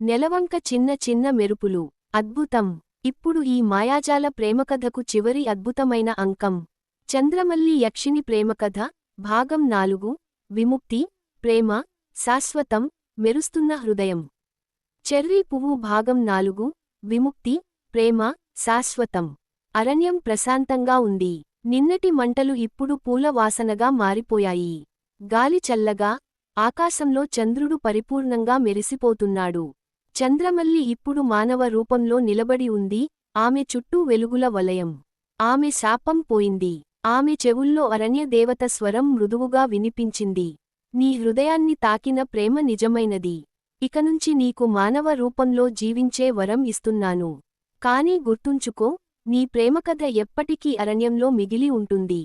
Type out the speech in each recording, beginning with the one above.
నెలవంక చిన్న చిన్న మెరుపులు. అద్భుతం. ఇప్పుడు ఈ మాయాజాల ప్రేమకథకు చివరి అద్భుతమైన అంకం. చంద్రమల్లి యక్షిని ప్రేమకథ భాగం 4. విముక్తి, ప్రేమ, శాశ్వతం, మెరుస్తున్న హృదయం. చెర్రీ పువ్వు భాగం 4. విముక్తి, ప్రేమ, శాశ్వతం. అరణ్యం ప్రశాంతంగా ఉంది. నిన్నటి మంటలు ఇప్పుడు పూల వాసనగా మారిపోయాయి. గాలి చల్లగా, ఆకాశంలో చంద్రుడు పరిపూర్ణంగా మెరిసిపోతున్నాడు. చంద్రమల్లి ఇప్పుడు మానవ రూపంలో నిలబడి ఉంది. ఆమె చుట్టూ వెలుగుల వలయం. ఆమె శాపం పోయింది. ఆమె చెవుల్లో అరణ్యదేవత స్వరం మృదువుగా వినిపించింది. నీ హృదయాన్ని తాకిన ప్రేమ నిజమైనది. ఇకనుంచి నీకు మానవ రూపంలో జీవించే వరం ఇస్తున్నాను. కానీ గుర్తుంచుకో, నీ ప్రేమకథ ఎప్పటికీ అరణ్యంలో మిగిలి ఉంటుంది.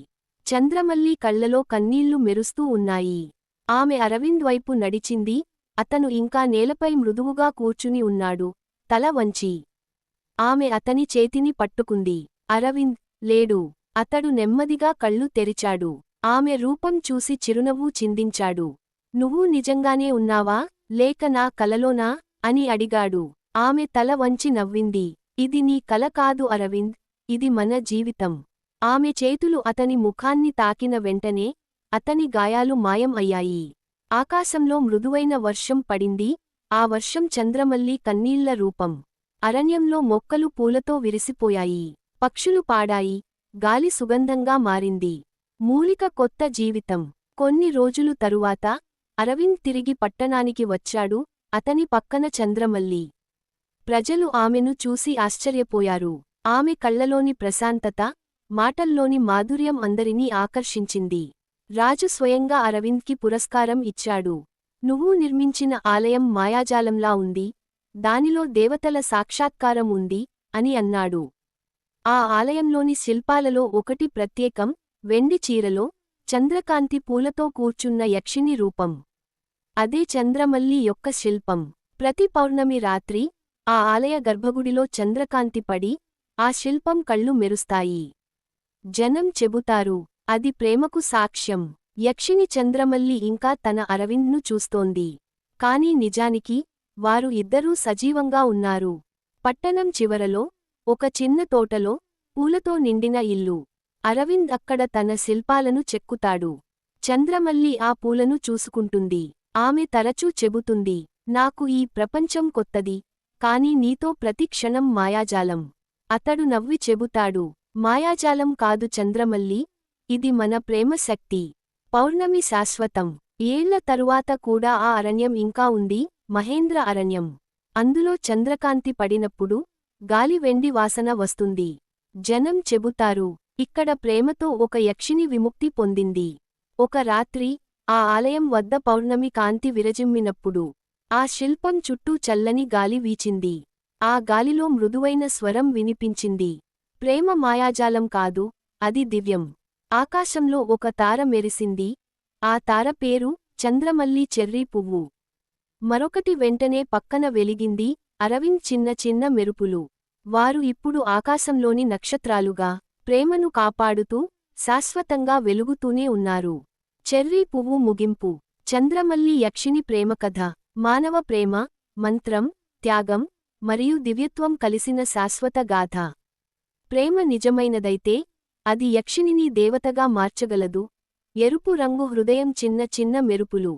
చంద్రమల్లి కళ్లలో కన్నీళ్లు మెరుస్తూ ఉన్నాయి. ఆమె అరవింద్ వైపు నడిచింది. అతను ఇంకా నేలపై మృదువుగా కూర్చుని ఉన్నాడు, తల వంచి. ఆమె అతని చేతిని పట్టుకుంది. అరవింద్ లేడు. అతడు నెమ్మదిగా కళ్ళు తెరిచాడు. ఆమె రూపం చూసి చిరునవ్వు చిందించాడు. నువ్వు నిజంగానే ఉన్నావా, లేక నా కలలోనా అని అడిగాడు. ఆమె తల వంచి నవ్వింది. ఇది నీ కల కాదు అరవింద్, ఇది మన జీవితం. ఆమె చేతులు అతని ముఖాన్ని తాకిన వెంటనే అతని గాయాలు మాయం అయ్యాయి. ఆకాశంలో మృదువైన వర్షం పడింది. ఆ వర్షం చంద్రమల్లి కన్నీళ్ల రూపం. అరణ్యంలో మొక్కలు పూలతో విరిసిపోయాయి. పక్షులు పాడాయి. గాలి సుగంధంగా మారింది. మూలిక కొత్త జీవితం. కొన్ని రోజులు తరువాత అరవింద్ తిరిగి పట్టణానికి వచ్చాడు. అతని పక్కన చంద్రమల్లి. ప్రజలు ఆమెను చూసి ఆశ్చర్యపోయారు. ఆమె కళ్లలోని ప్రశాంతత, మాటల్లోని మాధుర్యం అందరినీ ఆకర్షించింది. రాజు స్వయంగా అరవింద్కి పురస్కారం ఇచ్చాడు. నువ్వు నిర్మించిన ఆలయం మాయాజాలంలా ఉంది. దానిలో దేవతల సాక్షాత్కారం ఉంది అని అన్నాడు. ఆ ఆలయంలోని శిల్పాలలో ఒకటి ప్రత్యేకం. వెండి చీరలో చంద్రకాంతి పూలతో కూర్చున్న యక్షిని రూపం. అదే చంద్రమల్లి యొక్క శిల్పం. ప్రతి పౌర్ణమి రాత్రి ఆ ఆలయ గర్భగుడిలో చంద్రకాంతి పడి ఆ శిల్పం కళ్ళు మెరుస్తాయి. జనం చెబుతారు, అది ప్రేమకు సాక్ష్యం. యక్షిని చంద్రమల్లి ఇంకా తన అరవింద్ను చూస్తోంది. కాని నిజానికి వారు ఇద్దరూ సజీవంగా ఉన్నారు. పట్టణం చివరలో ఒక చిన్న తోటలో పూలతో నిండిన ఇల్లు. అరవింద్ అక్కడ తన శిల్పాలను చెక్కుతాడు. చంద్రమల్లి ఆ పూలను చూసుకుంటుంది. ఆమె తరచూ చెబుతుంది, నాకు ఈ ప్రపంచం కొత్తది, కాని నీతో ప్రతి క్షణం మాయాజాలం. అతడు నవ్వి చెబుతాడు, మాయాజాలం కాదు చంద్రమల్లి, ఇది మన ప్రేమ శక్తి. పౌర్ణమి శాశ్వతం. ఏళ్ల తరువాత కూడా ఆ అరణ్యం ఇంకా ఉంది, మహేంద్ర అరణ్యం. అందులో చంద్రకాంతి పడినప్పుడు గాలి వెండి వాసన వస్తుంది. జనం చెబుతారు, ఇక్కడ ప్రేమతో ఒక యక్షిని విముక్తి పొందింది. ఒక రాత్రి ఆ ఆలయం వద్ద పౌర్ణమి కాంతి విరజిమ్మినప్పుడు ఆ శిల్పం చుట్టూ చల్లని గాలి వీచింది. ఆ గాలిలో మృదువైన స్వరం వినిపించింది. ప్రేమ మాయాజాలం కాదు, అది దివ్యం. ఆకాశంలో ఒక తార మెరిసింది. ఆ తార పేరు చంద్రమల్లి చెర్రీ పువ్వు. మరొకటి వెంటనే పక్కన వెలిగింది. అరవింద్ చిన్న చిన్న మెరుపులు. వారు ఇప్పుడు ఆకాశంలోని నక్షత్రాలుగా ప్రేమను కాపాడుతూ శాశ్వతంగా వెలుగుతూనే ఉన్నారు. చెర్రీ పువ్వు ముగింపు. చంద్రమల్లి యక్షిని ప్రేమకథ మానవ ప్రేమ, మంత్రం, త్యాగం మరియు దివ్యత్వం కలిసిన శాశ్వత గాథ. ప్రేమ నిజమైనదైతే అది యక్షినిని దేవతగా మార్చగలదు. ఎరుపు రంగు హృదయం చిన్న చిన్న మెరుపులు.